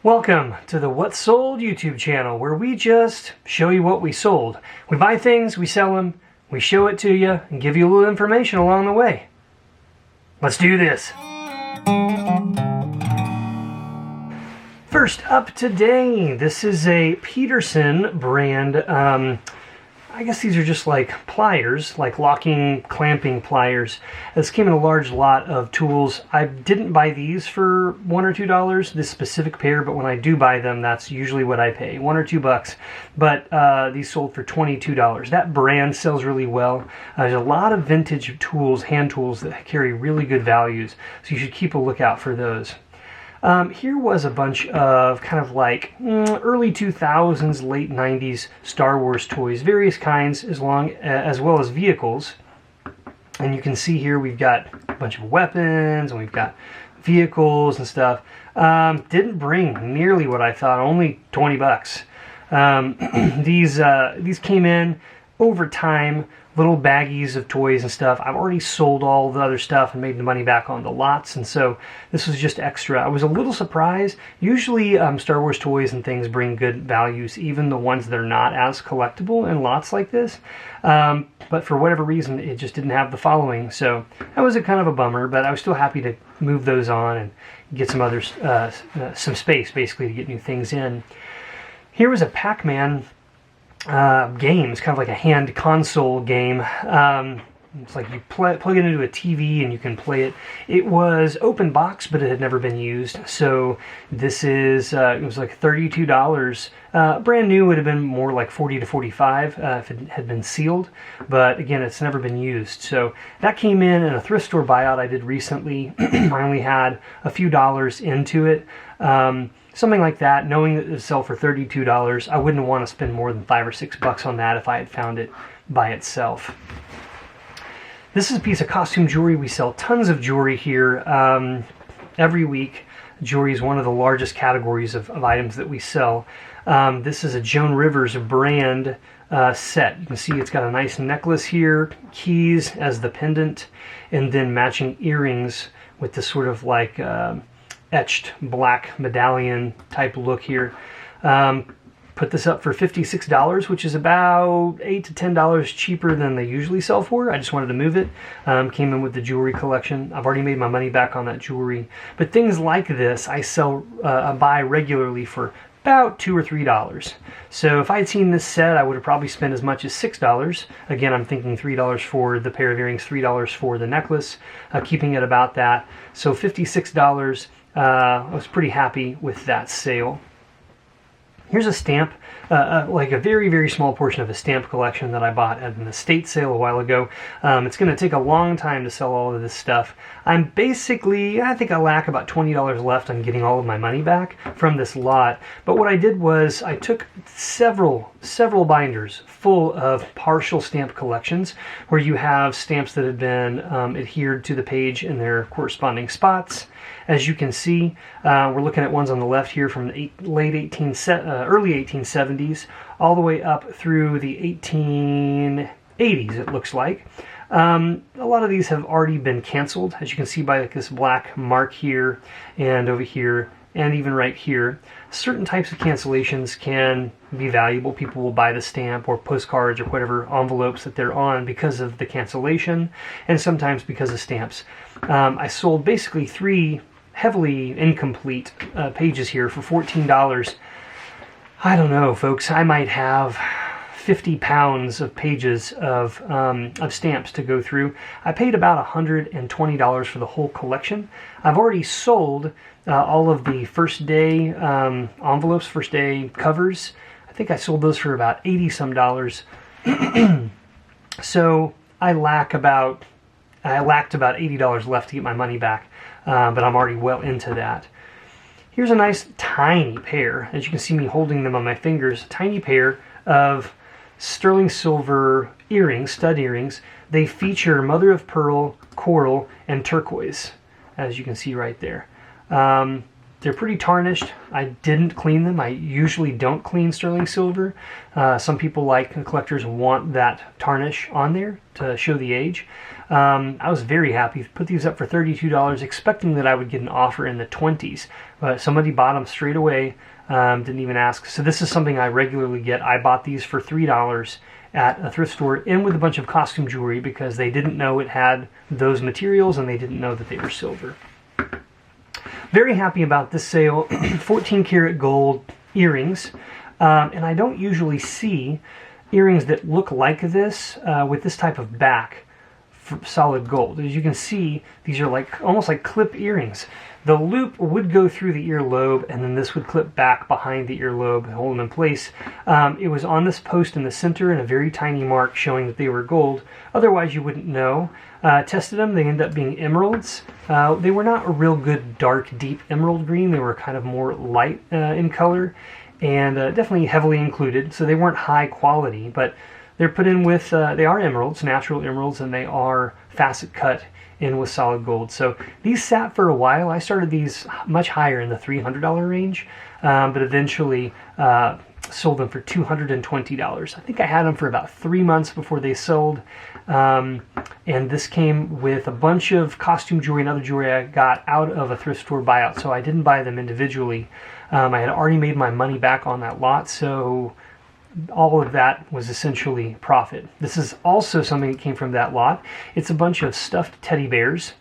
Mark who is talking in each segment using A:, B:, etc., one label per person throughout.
A: Welcome to the What Sold YouTube channel, where we just show you what we sold. We buy things, we sell them, we show it to you, and give you a little information along the way. Let's do this. First up today, this is a Peterson brand. I guess these are just like pliers, like locking, clamping pliers. This came in a large lot of tools. I didn't buy these for $1 or $2, this specific pair, but when I do buy them, that's usually what I pay, $1 or $2. But these sold for $22. That brand sells really well. There's a lot of vintage tools, hand tools, that carry really good values, so you should keep a lookout for those. Here was a bunch of kind of like early 2000s, late 90s Star Wars toys, various kinds, as well as vehicles. And you can see here we've got a bunch of weapons and we've got vehicles and stuff. Didn't bring nearly what I thought, only 20 bucks. These came in over time, little baggies of toys and stuff. I've already sold all the other stuff and made the money back on the lots, and so this was just extra. I was a little surprised. Usually Star Wars toys and things bring good values, even the ones that are not as collectible in lots like this. But for whatever reason, it just didn't have the following, so that was a kind of a bummer, but I was still happy to move those on and get some others, some space basically to get new things in. Here was a Pac-Man game. It's kind of like a hand console game. It's like you plug it into a TV and you can play it. It was open box, but it had never been used. So this is, it was like $32. Brand new would have been more like $40 to $45 if it had been sealed. But again, it's never been used. So that came in a thrift store buyout I did recently. I only had a few dollars into it. Something like that, knowing that it would sell for $32, I wouldn't want to spend more than $5 or $6 on that if I had found it by itself. This is a piece of costume jewelry. We sell tons of jewelry here every week. Jewelry is one of the largest categories of items that we sell. This is a Joan Rivers brand set. You can see it's got a nice necklace here, keys as the pendant, and then matching earrings with this sort of like etched black medallion type look here. Put this up for $56, which is about $8 to $10 cheaper than they usually sell for. I just wanted to move it. Came in with the jewelry collection. I've already made my money back on that jewelry. But things like this I buy regularly for about $2 or $3. So if I had seen this set, I would have probably spent as much as $6. Again, I'm thinking $3 for the pair of earrings, $3 for the necklace, keeping it about that. So $56. I was pretty happy with that sale. Here's a stamp, like a very, very small portion of a stamp collection that I bought at an estate sale a while ago. It's going to take a long time to sell all of this stuff. I think I lack about $20 left on getting all of my money back from this lot. But what I did was I took several binders full of partial stamp collections where you have stamps that have been adhered to the page in their corresponding spots. As you can see, we're looking at ones on the left here from the early 1870s all the way up through the 1880s, it looks like. A lot of these have already been canceled, as you can see by like this black mark here and over here and even right here. Certain types of cancellations can be valuable. People will buy the stamp or postcards or whatever envelopes that they're on because of the cancellation, and sometimes because of stamps. I sold basically 3 heavily incomplete pages here for $14. I don't know, folks. I might have 50 pounds of pages of stamps to go through. I paid about $120 for the whole collection. I've already sold all of the first day envelopes, first day covers. I think I sold those for about $80-some. So I lacked about $80 left to get my money back, but I'm already well into that. Here's a nice tiny pair, as you can see me holding them on my fingers, a tiny pair of sterling silver earrings, stud earrings. They feature mother of pearl, coral, and turquoise, as you can see right there. They're pretty tarnished. I didn't clean them. I usually don't clean sterling silver. Some people collectors want that tarnish on there to show the age. I was very happy. Put these up for $32, expecting that I would get an offer in the 20s. But somebody bought them straight away. Didn't even ask. So this is something I regularly get. I bought these for $3 at a thrift store in with a bunch of costume jewelry because they didn't know it had those materials and they didn't know that they were silver. Very happy about this sale. 14 karat gold earrings. And I don't usually see earrings that look like this with this type of back for solid gold. As you can see, these are almost like clip earrings. The loop would go through the earlobe, and then this would clip back behind the earlobe and hold them in place. It was on this post in the center and a very tiny mark showing that they were gold. Otherwise, you wouldn't know. Tested them. They ended up being emeralds. They were not a real good dark, deep emerald green. They were kind of more light in color, and definitely heavily included. So they weren't high quality, but they're put in with, they are emeralds, natural emeralds, and they are facet cut in with solid gold. So these sat for a while. I started these much higher in the $300 range, but eventually sold them for $220. I think I had them for about 3 months before they sold. And this came with a bunch of costume jewelry and other jewelry I got out of a thrift store buyout, so I didn't buy them individually. I had already made my money back on that lot, so all of that was essentially profit. This is also something that came from that lot. It's a bunch of stuffed teddy bears,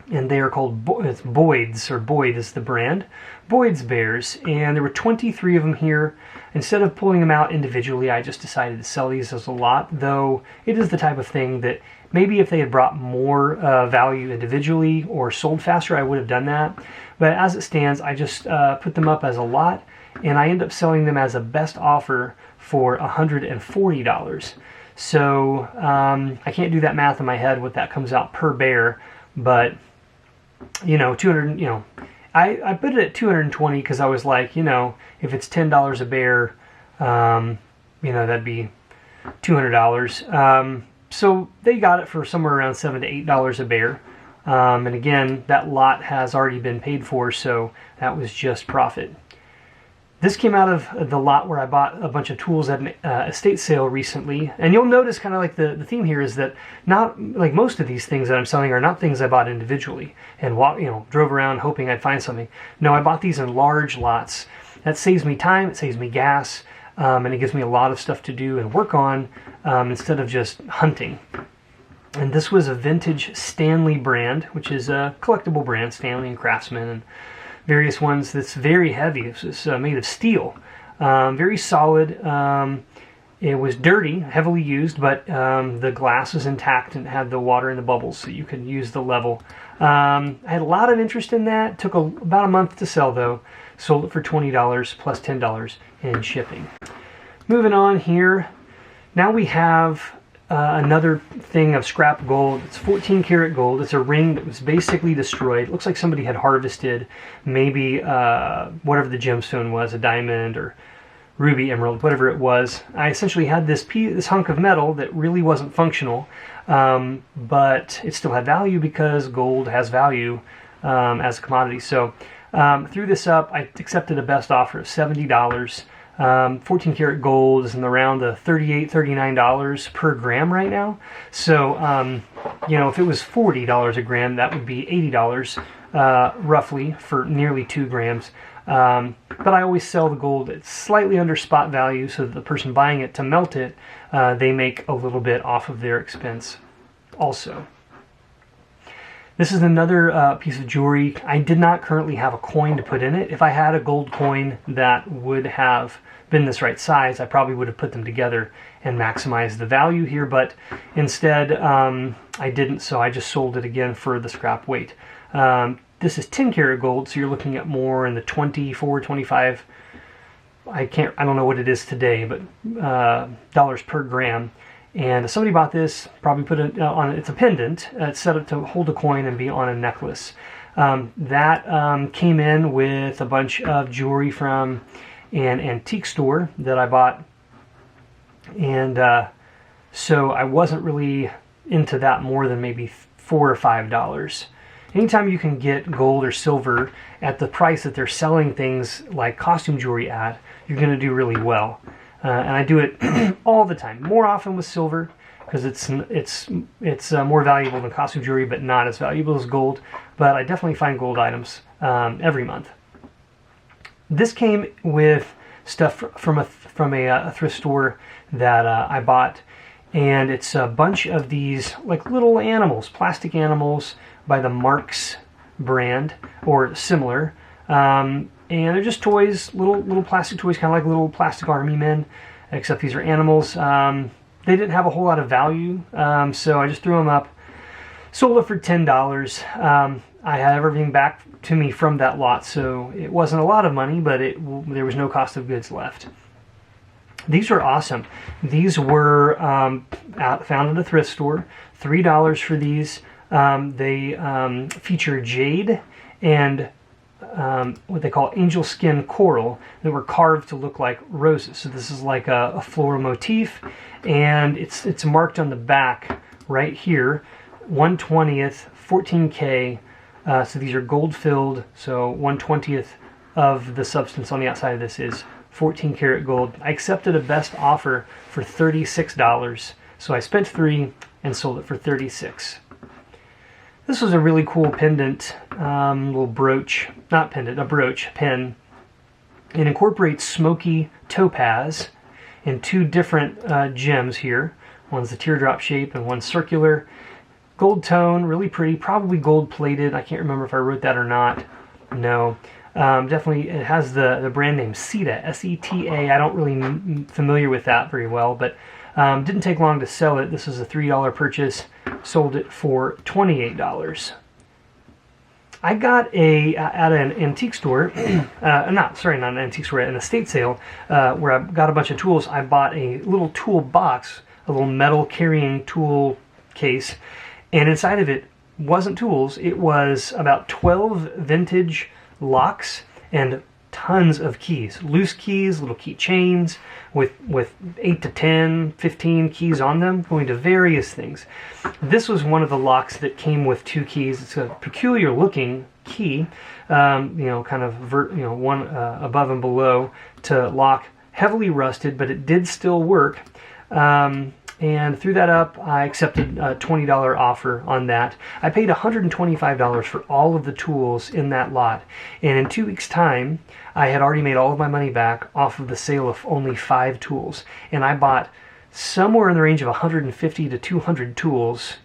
A: and they are called Boyd's, or Boyd is the brand. Boyd's bears, and there were 23 of them here. Instead of pulling them out individually, I just decided to sell these as a lot, though it is the type of thing that maybe if they had brought more value individually or sold faster, I would have done that. But as it stands, I just put them up as a lot, and I end up selling them as a best offer for $140. So I can't do that math in my head what that comes out per bear, but 200, I put it at 220 because I was like, if it's $10 a bear, that'd be $200. So they got it for somewhere around $7 to $8 a bear. And again, that lot has already been paid for, so that was just profit. This came out of the lot where I bought a bunch of tools at an estate sale recently. And you'll notice kind of like the theme here is that not like most of these things that I'm selling are not things I bought individually and drove around hoping I'd find something. No, I bought these in large lots. That saves me time, it saves me gas, and it gives me a lot of stuff to do and work on instead of just hunting. And this was a vintage Stanley brand, which is a collectible brand, Stanley and Craftsman and various ones. That's very heavy. It's made of steel, very solid. It was dirty, heavily used, but the glass was intact and had the water and the bubbles, so you could use the level. I had a lot of interest in that. Took about a month to sell, though. Sold it for $20 plus $10 in shipping. Moving on here, now we have another thing of scrap gold. It's 14 karat gold. It's a ring that was basically destroyed. It looks like somebody had harvested maybe whatever the gemstone was, a diamond or ruby, emerald, whatever it was. I essentially had this hunk of metal that really wasn't functional, but it still had value because gold has value as a commodity. So threw this up. I accepted a best offer of $70. 14 karat gold is in around the $38, $39 per gram right now. So, if it was $40 a gram, that would be $80 roughly for nearly 2 grams. But I always sell the gold at slightly under spot value so that the person buying it to melt it, they make a little bit off of their expense also. This is another piece of jewelry. I did not currently have a coin to put in it. If I had a gold coin that would have been this right size, I probably would have put them together and maximized the value here, but instead I didn't, so I just sold it again for the scrap weight. This is 10 karat gold, so you're looking at more in the 24, 25, I don't know what it is today, but dollars per gram. And somebody bought this, probably put it on, it's a pendant, it's set up to hold a coin and be on a necklace. That came in with a bunch of jewelry from an antique store that I bought. And so I wasn't really into that more than maybe $4 or $5. Anytime you can get gold or silver at the price that they're selling things like costume jewelry at, you're going to do really well. And I do it all the time. More often with silver because it's more valuable than costume jewelry, but not as valuable as gold. But I definitely find gold items every month. This came with stuff from a thrift store that I bought, and it's a bunch of these like little animals, plastic animals by the Marks brand or similar, and they're just toys, little plastic toys, kind of like little plastic army men, except these are animals. They didn't have a whole lot of value, so I just threw them up, sold it for $10. I had everything back to me from that lot, so it wasn't a lot of money, but there was no cost of goods left. These were awesome. These were found at a thrift store. $3 for these. They feature jade and what they call angel skin coral that were carved to look like roses. So this is like a floral motif, and it's marked on the back right here, 1/20th, 14K. So these are gold filled, so 1/20th of the substance on the outside of this is 14 karat gold. I accepted a best offer for $36, so I spent $3 and sold it for $36. This was a really cool pendant, little brooch, not pendant, a brooch, pen. It incorporates smoky topaz in two different gems here. One's the teardrop shape and one's circular. Gold tone, really pretty, probably gold plated. I can't remember if I wrote that or not. No. Definitely, it has the brand name Seta, S-E-T-A. I don't really familiar with that very well, but didn't take long to sell it. This is a $3 purchase. Sold it for $28. I got at an antique store, not an antique store, at an estate sale, where I got a bunch of tools. I bought a little tool box, a little metal carrying tool case, and inside of it wasn't tools. It was about 12 vintage locks and tons of keys, loose keys, little key chains with 8 to 10, 15 keys on them, going to various things. This was one of the locks that came with 2 keys. It's a peculiar looking key, kind of one above and below to lock, heavily rusted, but it did still work. And threw that up. I accepted a $20 offer on that. I paid $125 for all of the tools in that lot. And in 2 weeks' time, I had already made all of my money back off of the sale of only 5 tools. And I bought somewhere in the range of 150 to 200 tools,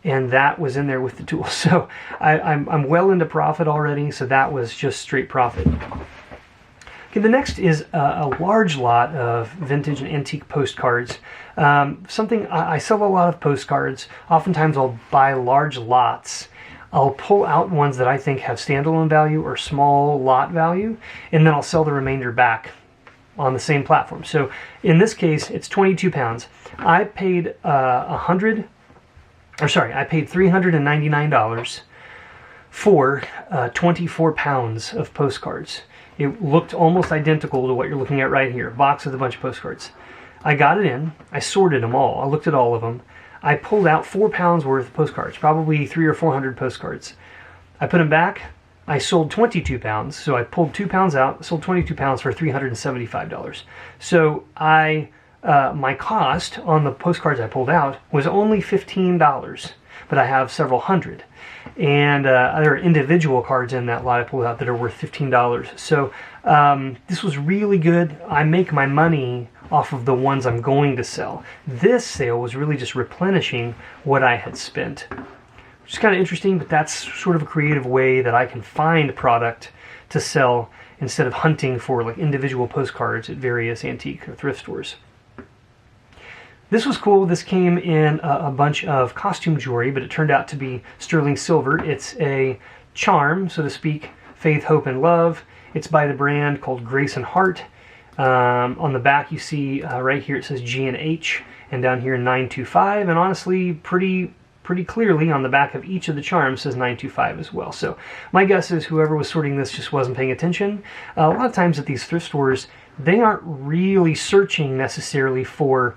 A: and that was in there with the tools. So I'm well into profit already, so that was just straight profit. Okay, the next is a large lot of vintage and antique postcards. Something I sell a lot of postcards. Oftentimes I'll buy large lots. I'll pull out ones that I think have standalone value or small lot value, and then I'll sell the remainder back on the same platform. So in this case, it's 22 pounds. I paid $399 for 24 pounds of postcards. It looked almost identical to what you're looking at right here, a box with a bunch of postcards. I got it in, I sorted them all, I looked at all of them. I pulled out 4 pounds worth of postcards, probably 300 or 400 postcards. I put them back, I sold 22 pounds, so I pulled 2 pounds out, sold 22 pounds for $375. So my cost on the postcards I pulled out was only $15, but I have several hundred. And there are individual cards in that lot I pulled out that are worth $15. So this was really good. I make my money off of the ones I'm going to sell. This sale was really just replenishing what I had spent. Which is kind of interesting, but that's sort of a creative way that I can find product to sell instead of hunting for like individual postcards at various antique or thrift stores. This was cool. This came in a bunch of costume jewelry, but it turned out to be sterling silver. It's a charm, so to speak, faith, hope, and love. It's by the brand called Grace and Heart. On the back you see right here it says G and H, and down here 925, and honestly pretty clearly on the back of each of the charms says 925 as well. So my guess is whoever was sorting this just wasn't paying attention. A lot of times at these thrift stores, they aren't really searching necessarily for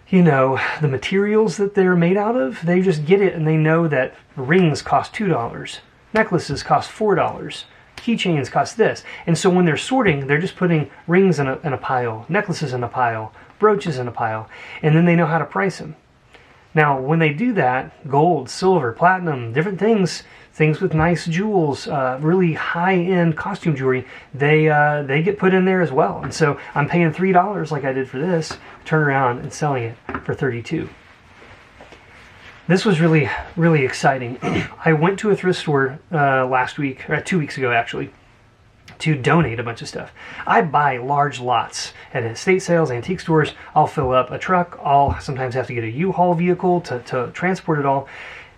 A: you know, the materials that they're made out of. They just get it and they know that rings cost $2, necklaces cost $4, keychains cost this. And so when they're sorting, they're just putting rings in a pile, necklaces in a pile, brooches in a pile, and then they know how to price them. Now, when they do that, gold, silver, platinum, different things with nice jewels, really high-end costume jewelry, they get put in there as well. And so I'm paying $3 like I did for this, turn around and selling it for $32. This was really, really exciting. I went to a thrift store last week, or 2 weeks ago actually, to donate a bunch of stuff. I buy large lots at estate sales, antique stores. I'll fill up a truck. I'll sometimes have to get a U-Haul vehicle to transport it all.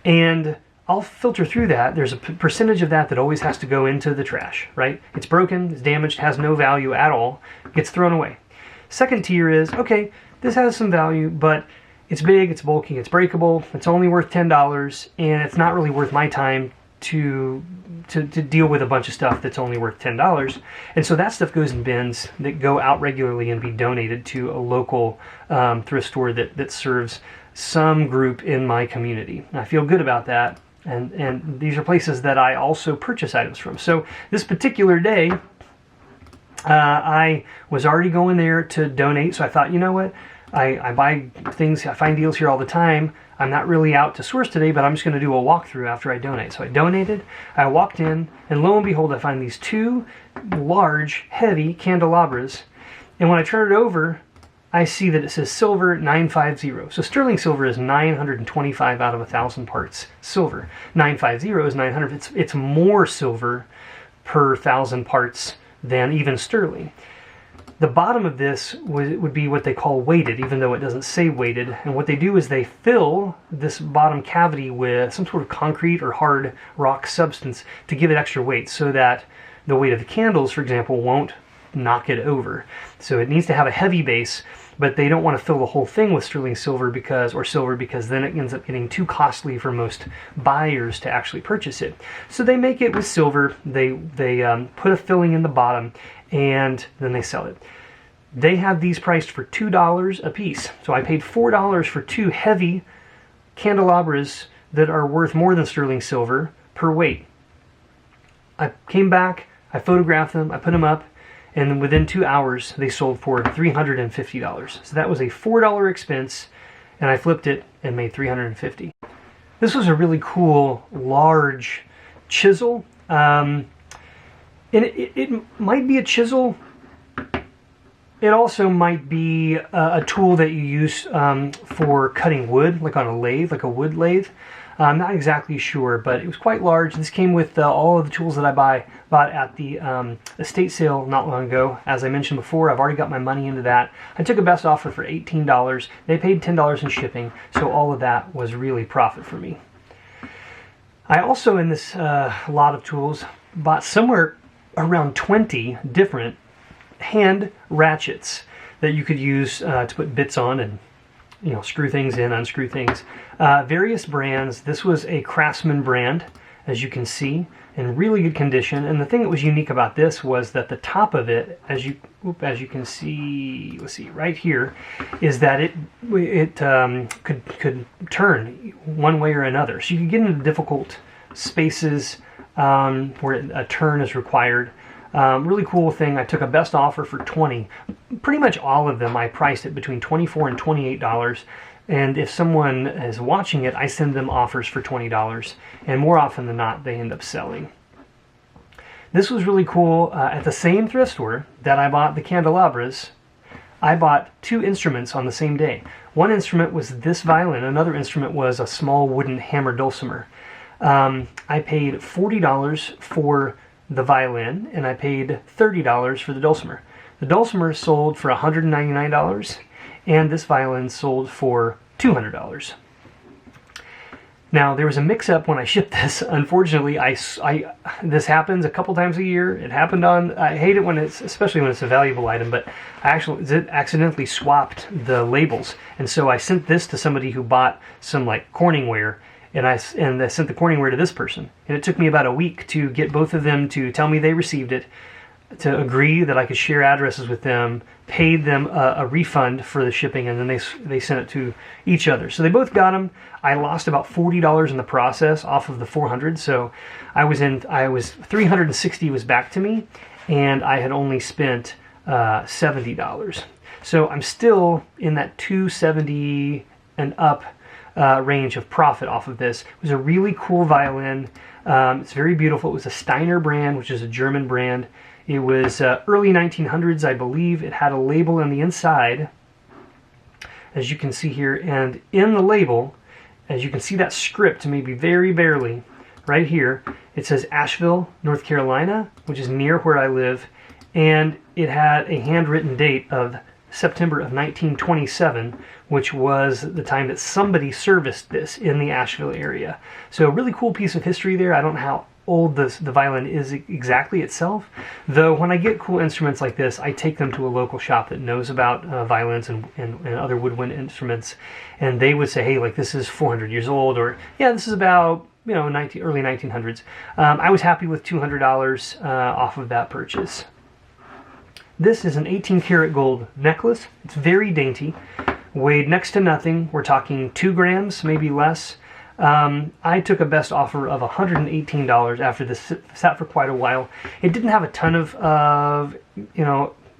A: And I'll filter through that. There's a percentage of that always has to go into the trash, right? It's broken, it's damaged, has no value at all, gets thrown away. Second tier is, okay, this has some value, but it's big, it's bulky, it's breakable, it's only worth $10, and it's not really worth my time to deal with a bunch of stuff that's only worth $10. And so that stuff goes in bins that go out regularly and be donated to a local thrift store that serves some group in my community. And I feel good about that. And these are places that I also purchase items from. So this particular day, I was already going there to donate. So I thought, you know what? I buy things, I find deals here all the time. I'm not really out to source today, but I'm just going to do a walkthrough after I donate. So I donated, I walked in, and lo and behold, I find these two large, heavy candelabras. And when I turn it over, I see that it says silver 950. So sterling silver is 925 out of 1,000 parts silver. 950 is 900. It's more silver per 1,000 parts than even sterling. The bottom of this would be what they call weighted, even though it doesn't say weighted. And what they do is they fill this bottom cavity with some sort of concrete or hard rock substance to give it extra weight so that the weight of the candles, for example, won't knock it over. So it needs to have a heavy base, but they don't want to fill the whole thing with sterling silver because then it ends up getting too costly for most buyers to actually purchase it. So they make it with silver. They put a filling in the bottom, and then they sell it. They have these priced for $2 a piece. So I paid $4 for two heavy candelabras that are worth more than sterling silver per weight. I came back, I photographed them, I put them up, and then within 2 hours they sold for $350. So that was a $4 expense, and I flipped it and made $350. This was a really cool large chisel. And it might be a chisel. It also might be a tool that you use for cutting wood, like on a lathe, like a wood lathe. I'm not exactly sure, but it was quite large. This came with all of the tools that I bought at the estate sale not long ago. As I mentioned before, I've already got my money into that. I took a best offer for $18. They paid $10 in shipping, so all of that was really profit for me. I also, in this lot of tools, bought somewhere around 20 different hand ratchets that you could use to put bits on and screw things in, unscrew things. Various brands. This was a Craftsman brand, as you can see, in really good condition. And the thing that was unique about this was that the top of it, as you can see, let's see right here, is that it could turn one way or another. So you could get into difficult spaces where a turn is required. Really cool thing. I took a best offer for $20. Pretty much all of them I priced it between $24 and $28. And if someone is watching it, I send them offers for $20. And more often than not, they end up selling. This was really cool. At the same thrift store that I bought the candelabras, I bought two instruments on the same day. One instrument was this violin. Another instrument was a small wooden hammer dulcimer. I paid $40 for the violin, and I paid $30 for the dulcimer. The dulcimer sold for $199, and this violin sold for $200. Now, there was a mix-up when I shipped this. Unfortunately, this happens a couple times a year. It happened I hate it when especially when it's a valuable item, but I actually accidentally swapped the labels. And so I sent this to somebody who bought some Corningware, and I sent the Corningware to this person. And it took me about a week to get both of them to tell me they received it. to agree that I could share addresses with them, paid them a refund for the shipping, and then they sent it to each other. So they both got them. I lost about $40 in the process off of the 400. So I was 360 was back to me, and I had only spent $70. So I'm still in that 270 and up range of profit off of this. It was a really cool violin. It's very beautiful. It was a Steiner brand, which is a German brand. It was early 1900s, I believe. It had a label on the inside, as you can see here. And in the label, as you can see that script, maybe very barely, right here, it says Asheville, North Carolina, which is near where I live. And it had a handwritten date of September of 1927, which was the time that somebody serviced this in the Asheville area. So a really cool piece of history there. I don't know how old the violin is exactly itself, though when I get cool instruments like this, I take them to a local shop that knows about violins and other woodwind instruments, and they would say, hey, like, this is 400 years old, or yeah, this is about, you know, early 1900s. I was happy with $200 off of that purchase. This is an 18 karat gold necklace. It's very dainty, weighed next to nothing. We're talking 2 grams, maybe less. I took a best offer of $118 after this sat for quite a while. It didn't have a ton of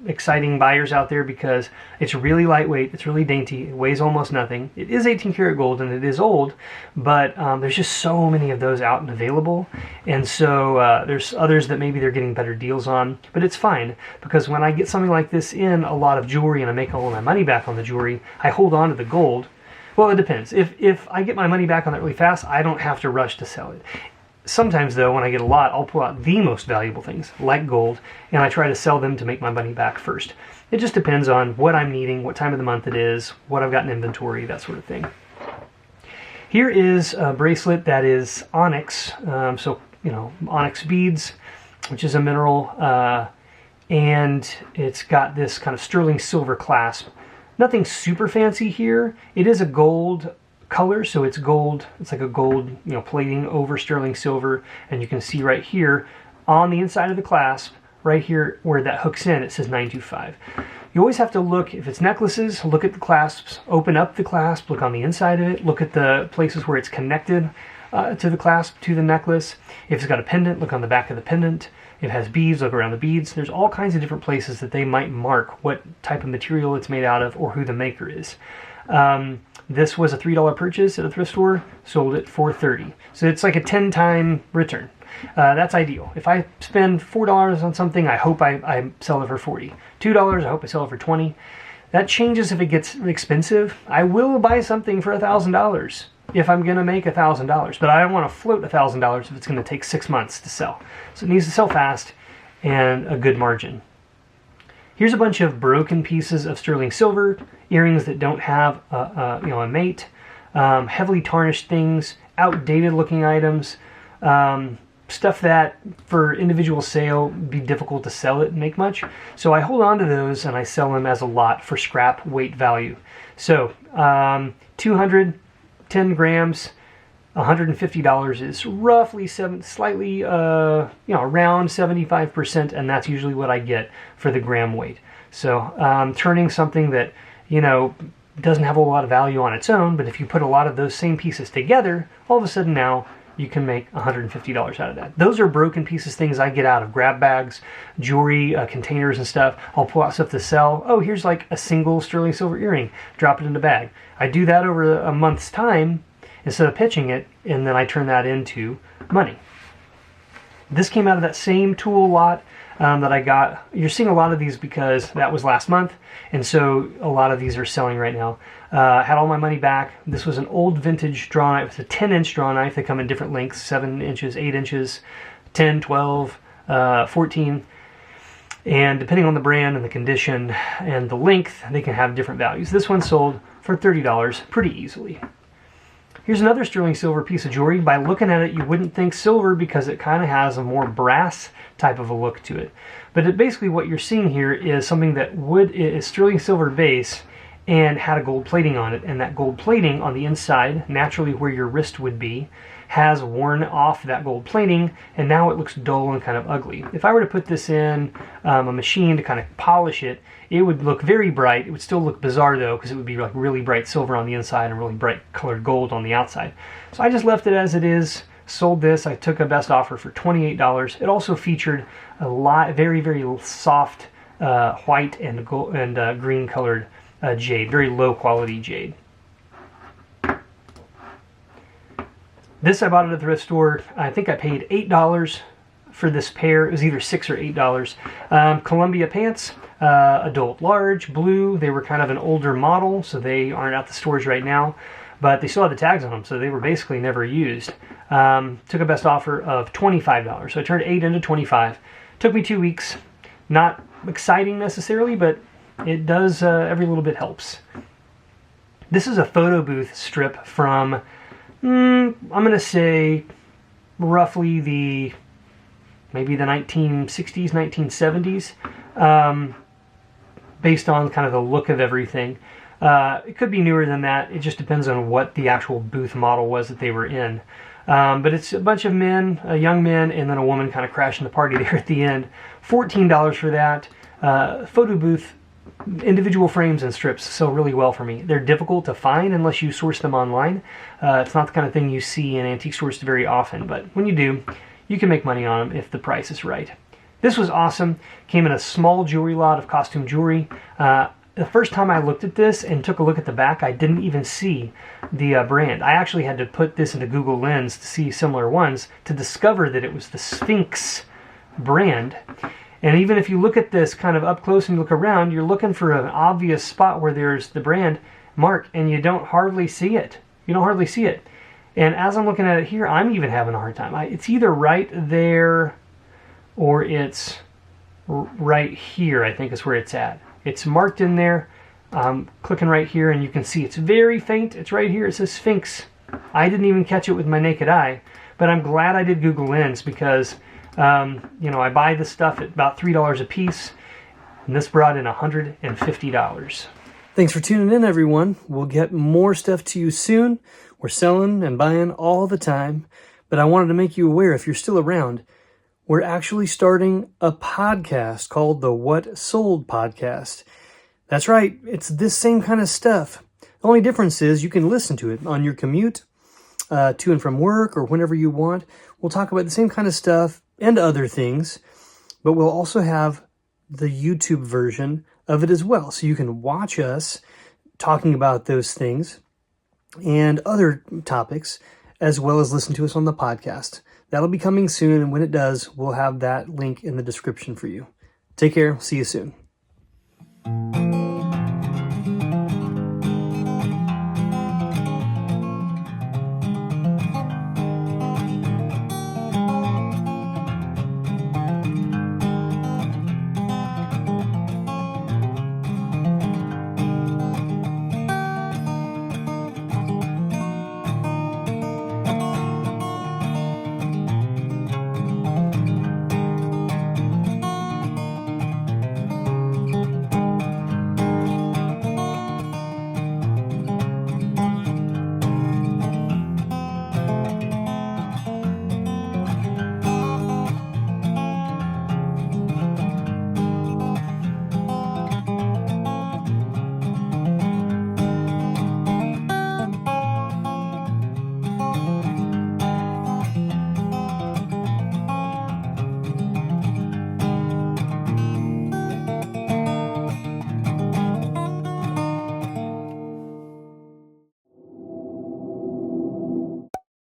A: exciting buyers out there because it's really lightweight, it's really dainty, it weighs almost nothing. It is 18 karat gold and it is old, but there's just so many of those out and available, and so there's others that maybe they're getting better deals on, but it's fine because when I get something like this in a lot of jewelry and I make all of my money back on the jewelry, I hold on to the gold. Well, it depends. If I get my money back on that really fast, I don't have to rush to sell it. Sometimes, though, when I get a lot, I'll pull out the most valuable things, like gold, and I try to sell them to make my money back first. It just depends on what I'm needing, what time of the month it is, what I've got in inventory, that sort of thing. Here is a bracelet that is onyx, onyx beads, which is a mineral, and it's got this kind of sterling silver clasp. Nothing super fancy here. It is a gold color, so it's gold. It's like a gold, plating over sterling silver, and you can see right here on the inside of the clasp, right here where that hooks in, it says 925. You always have to look, if it's necklaces, look at the clasps, open up the clasp, look on the inside of it, look at the places where it's connected to the clasp, to the necklace. If it's got a pendant, look on the back of the pendant. If it has beads, look around the beads. There's all kinds of different places that they might mark what type of material it's made out of or who the maker is. This was a $3 purchase at a thrift store, sold it for $30. So it's like a 10-time return. That's ideal. If I spend $4 on something, I hope I sell it for $40. $2, I hope I sell it for $20. That changes if it gets expensive. I will buy something for $1,000 if I'm going to make $1,000, but I don't want to float $1,000 if it's going to take 6 months to sell. So it needs to sell fast and a good margin. Here's a bunch of broken pieces of sterling silver, earrings that don't have a mate, heavily tarnished things, outdated looking items, stuff that for individual sale would be difficult to sell it and make much. So I hold on to those and I sell them as a lot for scrap weight value. So 210 grams, $150 is roughly slightly around 75%, and that's usually what I get for the gram weight. So turning something that doesn't have a lot of value on its own, but if you put a lot of those same pieces together, all of a sudden now you can make $150 out of that. Those are broken pieces, things I get out of grab bags, jewelry, containers and stuff. I'll pull out stuff to sell. Oh, here's like a single sterling silver earring. Drop it in the bag. I do that over a month's time instead of pitching it, and then I turn that into money. This came out of that same tool lot that I got. You're seeing a lot of these because that was last month, and so a lot of these are selling right now. Had all my money back. This was an old vintage draw knife. It's a 10-inch draw knife. They come in different lengths, 7 inches, 8 inches, 10, 12, 14. And depending on the brand and the condition and the length, they can have different values. This one sold for $30 pretty easily. Here's another sterling silver piece of jewelry. By looking at it, you wouldn't think silver because it kind of has a more brass type of a look to it. But basically what you're seeing here is something that is sterling silver base and had a gold plating on it. And that gold plating on the inside, naturally where your wrist would be, has worn off that gold plating, and now it looks dull and kind of ugly. If I were to put this in a machine to kind of polish it, it would look very bright. It would still look bizarre though, because it would be like really bright silver on the inside and really bright colored gold on the outside. So I just left it as it is, sold this. I took a best offer for $28. It also featured a lot, very, very soft white and gold and green colored jade, very low quality jade. This I bought at a thrift store. I think I paid $8 for this pair. It was either $6 or $8. Columbia pants, adult large, blue. They were kind of an older model, so they aren't at the stores right now, but they still had the tags on them, so they were basically never used. Took a best offer of $25. So I turned 8 into 25. Took me 2 weeks. Not exciting necessarily, but it does, every little bit helps. This is a photo booth strip from, I'm going to say roughly maybe the 1960s, 1970s, based on kind of the look of everything. It could be newer than that. It just depends on what the actual booth model was that they were in. But it's a bunch of men, young men, and then a woman kind of crashing the party there at the end. $14 for that. Photo booth, individual frames and strips sell really well for me. They're difficult to find unless you source them online. It's not the kind of thing you see in antique stores very often, but when you do, you can make money on them if the price is right. This was awesome. Came in a small jewelry lot of costume jewelry. The first time I looked at this and took a look at the back, I didn't even see the brand. I actually had to put this into Google Lens to see similar ones to discover that it was the Sphinx brand. And even if you look at this kind of up close and look around, you're looking for an obvious spot where there's the brand mark, and you don't hardly see it. You don't hardly see it. And as I'm looking at it here, I'm even having a hard time. It's either right there or it's right here, I think is where it's at. It's marked in there. I'm clicking right here, and you can see it's very faint. It's right here. It says Sphinx. I didn't even catch it with my naked eye, but I'm glad I did Google Lens because I buy this stuff at about $3 a piece, and this brought in $150. Thanks for tuning in, everyone. We'll get more stuff to you soon. We're selling and buying all the time, but I wanted to make you aware, if you're still around, we're actually starting a podcast called the What Sold Podcast. That's right, it's this same kind of stuff. The only difference is you can listen to it on your commute to and from work or whenever you want. We'll talk about the same kind of stuff and other things, but we'll also have the YouTube version of it as well. So you can watch us talking about those things and other topics, as well as listen to us on the podcast. That'll be coming soon, and when it does, we'll have that link in the description for you. Take care. See you soon.